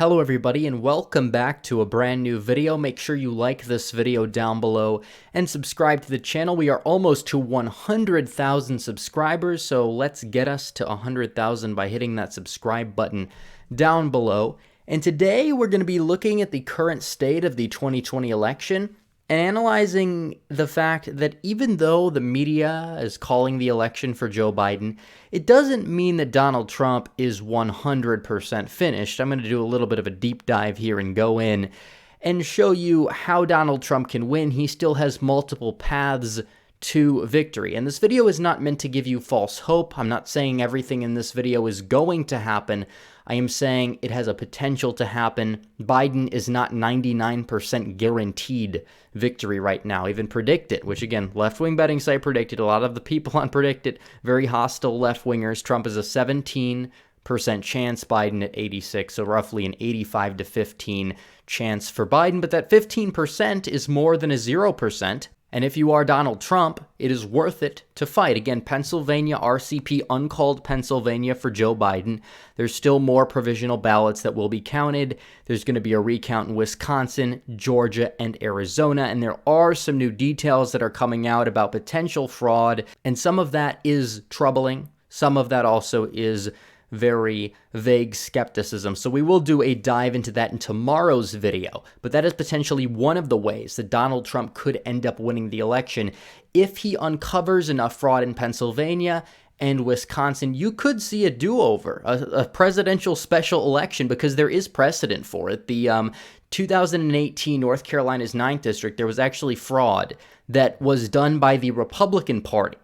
Hello everybody and welcome back to a brand new video. Make sure you like this video down below and subscribe to the channel. We are almost to 100,000 subscribers, so let's get us to 100,000 by hitting that subscribe button down below. And today we're going to be looking at the current state of the 2020 election and analyzing the fact that even though the media is calling the election for Joe Biden, it doesn't mean that Donald Trump is 100% finished. I'm going to do a little bit of a deep dive here and go in and show you how Donald Trump can win. He still has multiple paths to victory. And this video is not meant to give you false hope. I'm not saying everything in this video is going to happen. I am saying it has a potential to happen. Biden is not 99% guaranteed victory right now. Even Predicted, which again, left-wing betting site Predicted, a lot of the people on Predicted, very hostile left-wingers. Trump is a 17% chance, Biden at 86, so roughly an 85 to 15 chance for Biden. But that 15% is more than a 0%. And if you are Donald Trump, it is worth it to fight. Again, Pennsylvania, RCP, uncalled Pennsylvania for Joe Biden. There's still more provisional ballots that will be counted. There's going to be a recount in Wisconsin, Georgia, and Arizona. And there are some new details that are coming out about potential fraud. And some of that is troubling. Some of that also is very vague skepticism. So we will do a dive into that in tomorrow's video, but that is potentially one of the ways that Donald Trump could end up winning the election. If he uncovers enough fraud in Pennsylvania and Wisconsin, you could see a do-over, a presidential special election, because there is precedent for it. The 2018 North Carolina's 9th district, there was actually fraud that was done by the Republican Party,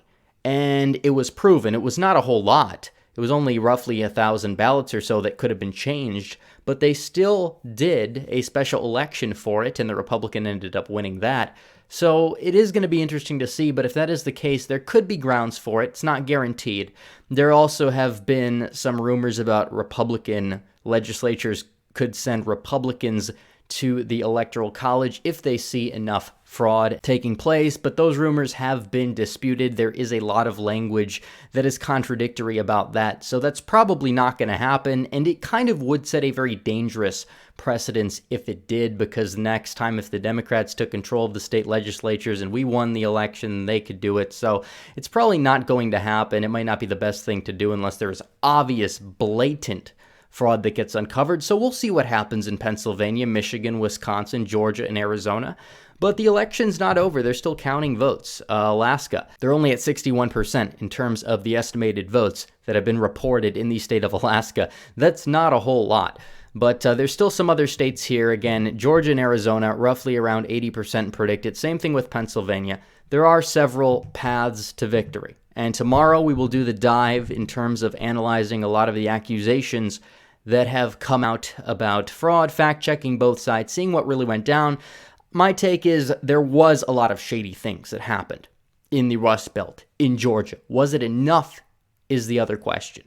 and it was proven. It was not a whole lot. It was only roughly 1,000 ballots or so that could have been changed, but they still did a special election for it, and the Republican ended up winning that. So it is going to be interesting to see, but if that is the case, there could be grounds for it. It's not guaranteed. There also have been some rumors about Republican legislatures could send Republicans to the Electoral College if they see enough fraud taking place, but those rumors have been disputed. There is a lot of language that is contradictory about that, so that's probably not going to happen, and it kind of would set a very dangerous precedence if it did, because next time if the Democrats took control of the state legislatures and we won the election, they could do it. So it's probably not going to happen. It might not be the best thing to do unless there's obvious, blatant fraud that gets uncovered. So we'll see what happens in Pennsylvania, Michigan, Wisconsin, Georgia, and Arizona. But the election's not over. They're still counting votes. Alaska, they're only at 61% in terms of the estimated votes that have been reported in the state of Alaska. That's not a whole lot. But there's still some other states here. Again, Georgia and Arizona, roughly around 80% predicted. Same thing with Pennsylvania. There are several paths to victory. And tomorrow we will do the dive in terms of analyzing a lot of the accusations that have come out about fraud, fact-checking both sides, seeing what really went down. My take is there was a lot of shady things that happened in the Rust Belt, in Georgia. Was it enough is the other question.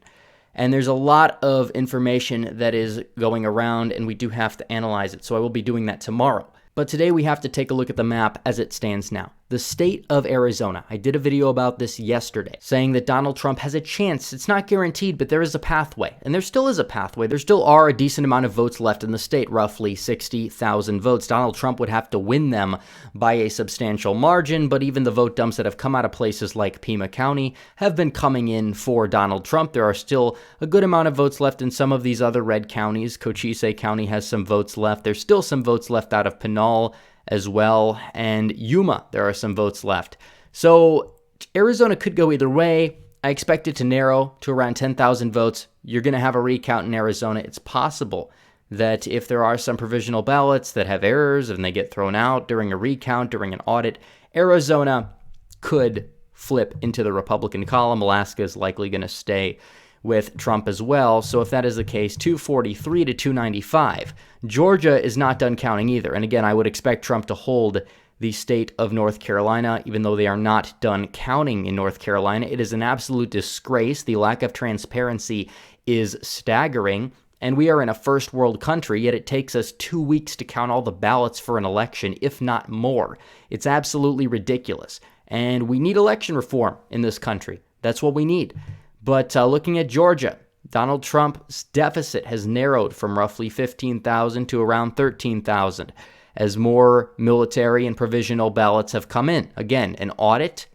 And there's a lot of information that is going around, and we do have to analyze it. So I will be doing that tomorrow. But today we have to take a look at the map as it stands now. The state of Arizona. I did a video about this yesterday, saying that Donald Trump has a chance. It's not guaranteed, but there is a pathway. And there still is a pathway. There still are a decent amount of votes left in the state, roughly 60,000 votes. Donald Trump would have to win them by a substantial margin, but even the vote dumps that have come out of places like Pima County have been coming in for Donald Trump. There are still a good amount of votes left in some of these other red counties. Cochise County has some votes left. There's still some votes left out of Pinal as well, and Yuma, there are some votes left. So Arizona could go either way. I expect it to narrow to around 10,000 votes. You're going to have a recount in Arizona. It's possible that if there are some provisional ballots that have errors and they get thrown out during a recount, during an audit, Arizona could flip into the Republican column. Alaska is likely going to stay with Trump as well. So if that is the case, 243 to 295. Georgia is not done counting either. And again, I would expect Trump to hold the state of North Carolina, even though they are not done counting in North Carolina. It is an absolute disgrace. The lack of transparency is staggering. And we are in a first world country, yet it takes us 2 weeks to count all the ballots for an election, if not more. It's absolutely ridiculous. And we need election reform in this country. That's what we need. But looking at Georgia, Donald Trump's deficit has narrowed from roughly 15,000 to around 13,000 as more military and provisional ballots have come in. Again, an audit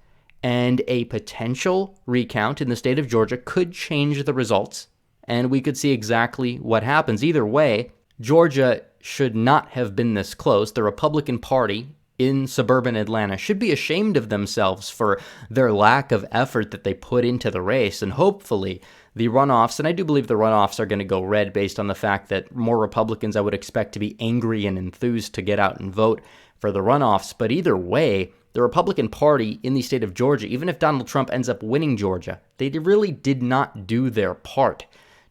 and a potential recount in the state of Georgia could change the results, and we could see exactly what happens. Either way, Georgia should not have been this close. The Republican Party in suburban Atlanta should be ashamed of themselves for their lack of effort that they put into the race. And hopefully the runoffs, and I do believe the runoffs are going to go red based on the fact that more Republicans I would expect to be angry and enthused to get out and vote for the runoffs. But either way, the Republican Party in the state of Georgia, even if Donald Trump ends up winning Georgia, they really did not do their part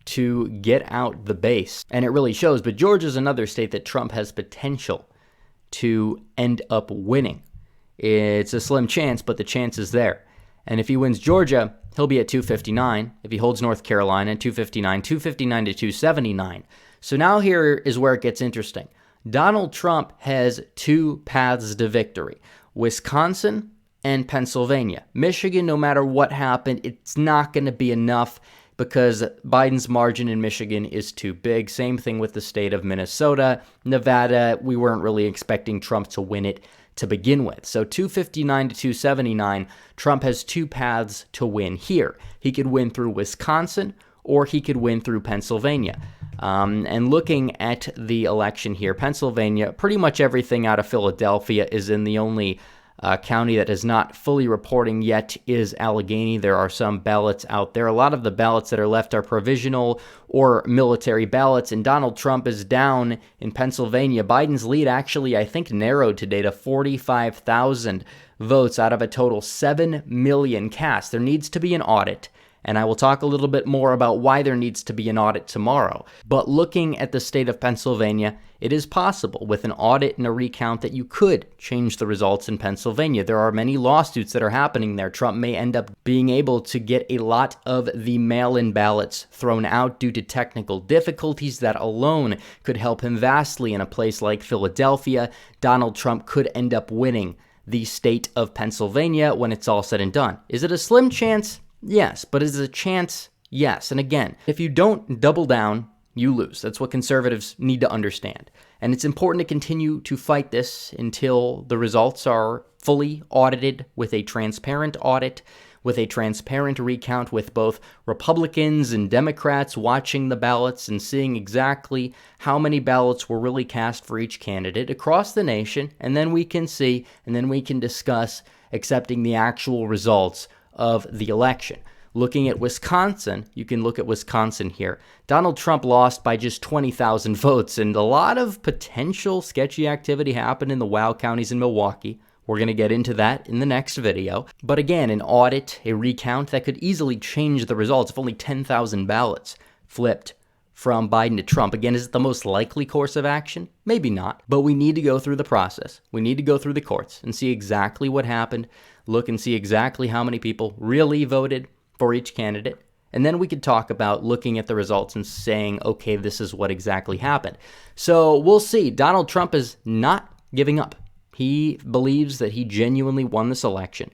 to get out the base. And it really shows. But Georgia is another state that Trump has potential to end up winning. It's a slim chance, but the chance is there. And if he wins Georgia, he'll be at 259. If he holds North Carolina, 259 to 279. So now here is where it gets interesting. Donald Trump has two paths to victory: Wisconsin and Pennsylvania. Michigan, no matter what happened, it's not going to be enough because Biden's margin in Michigan is too big. Same thing with the state of Minnesota. Nevada, we weren't really expecting Trump to win it to begin with. So 259 to 279, Trump has two paths to win here. He could win through Wisconsin or he could win through Pennsylvania. And looking at the election here, Pennsylvania, pretty much everything out of Philadelphia is in. The only county that is not fully reporting yet is Allegheny. There are some ballots out there. A lot of the ballots that are left are provisional or military ballots, and Donald Trump is down in Pennsylvania. Biden's lead actually, I think, narrowed today to 45,000 votes out of a total 7 million cast. There needs to be an audit, and I will talk a little bit more about why there needs to be an audit tomorrow. But looking at the state of Pennsylvania, it is possible with an audit and a recount that you could change the results in Pennsylvania. There are many lawsuits that are happening there. Trump may end up being able to get a lot of the mail-in ballots thrown out due to technical difficulties. That alone could help him vastly in a place like Philadelphia. Donald Trump could end up winning the state of Pennsylvania when it's all said and done. Is it a slim chance? Yes, but is it a chance? Yes. And again, if you don't double down, you lose. That's what conservatives need to understand. And it's important to continue to fight this until the results are fully audited with a transparent audit, with a transparent recount, with both Republicans and Democrats watching the ballots and seeing exactly how many ballots were really cast for each candidate across the nation. And then we can see, and then we can discuss accepting the actual results of the election. Looking at Wisconsin, you can look at Wisconsin here. Donald Trump lost by just 20,000 votes, and a lot of potential sketchy activity happened in the Wow counties in Milwaukee. We're going to get into that in the next video. But again, an audit, a recount, that could easily change the results if only 10,000 ballots flipped from Biden to Trump. Again, is it the most likely course of action? Maybe not, but we need to go through the process. We need to go through the courts and see exactly what happened, look and see exactly how many people really voted for each candidate, and then we could talk about looking at the results and saying, okay, this is what exactly happened. So we'll see. Donald Trump is not giving up. He believes that he genuinely won this election.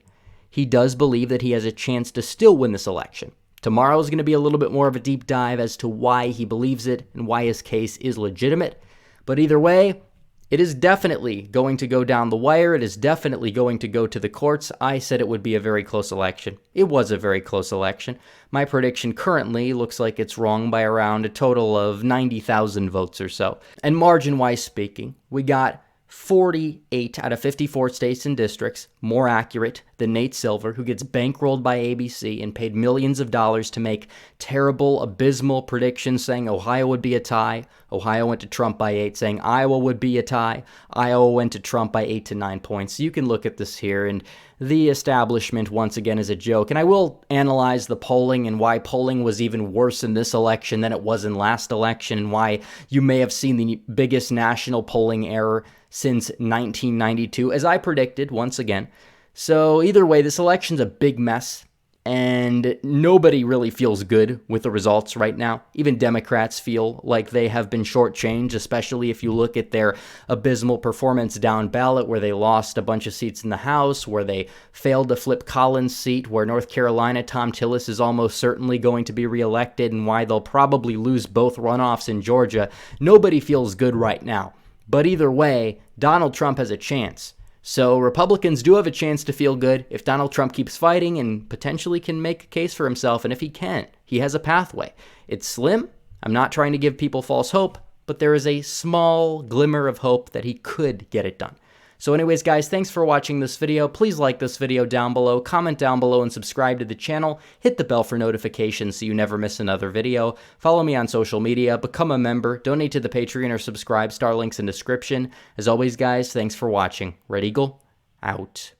He does believe that he has a chance to still win this election. Tomorrow is going to be a little bit more of a deep dive as to why he believes it and why his case is legitimate. But either way, it is definitely going to go down the wire. It is definitely going to go to the courts. I said it would be a very close election. It was a very close election. My prediction currently looks like it's wrong by around a total of 90,000 votes or so. And margin-wise speaking, we got 48 out of 54 states and districts more accurate than Nate Silver, who gets bankrolled by ABC and paid millions of dollars to make terrible, abysmal predictions saying Ohio would be a tie. Ohio went to Trump by 8, saying Iowa would be a tie. Iowa went to Trump by 8 to 9 points. You can look at this here, and the establishment, once again, is a joke. And I will analyze the polling and why polling was even worse in this election than it was in last election, and why you may have seen the biggest national polling error since 1992, as I predicted once again. So either way, this election's a big mess. and nobody really feels good with the results right now. Even Democrats feel like they have been shortchanged, especially if you look at their abysmal performance down ballot, where they lost a bunch of seats in the House, where they failed to flip Collins' seat, where North Carolina, Tom Tillis is almost certainly going to be reelected, and why they'll probably lose both runoffs in Georgia. Nobody feels good right now. But either way, Donald Trump has a chance. So Republicans do have a chance to feel good if Donald Trump keeps fighting and potentially can make a case for himself. And if he can't, he has a pathway. It's slim. I'm not trying to give people false hope, but there is a small glimmer of hope that he could get it done. So anyways, guys, thanks for watching this video. Please like this video down below, comment down below, and subscribe to the channel. Hit the bell for notifications so you never miss another video. Follow me on social media, become a member, donate to the Patreon, or subscribe. Star links in description. As always, guys, thanks for watching. Red Eagle, out.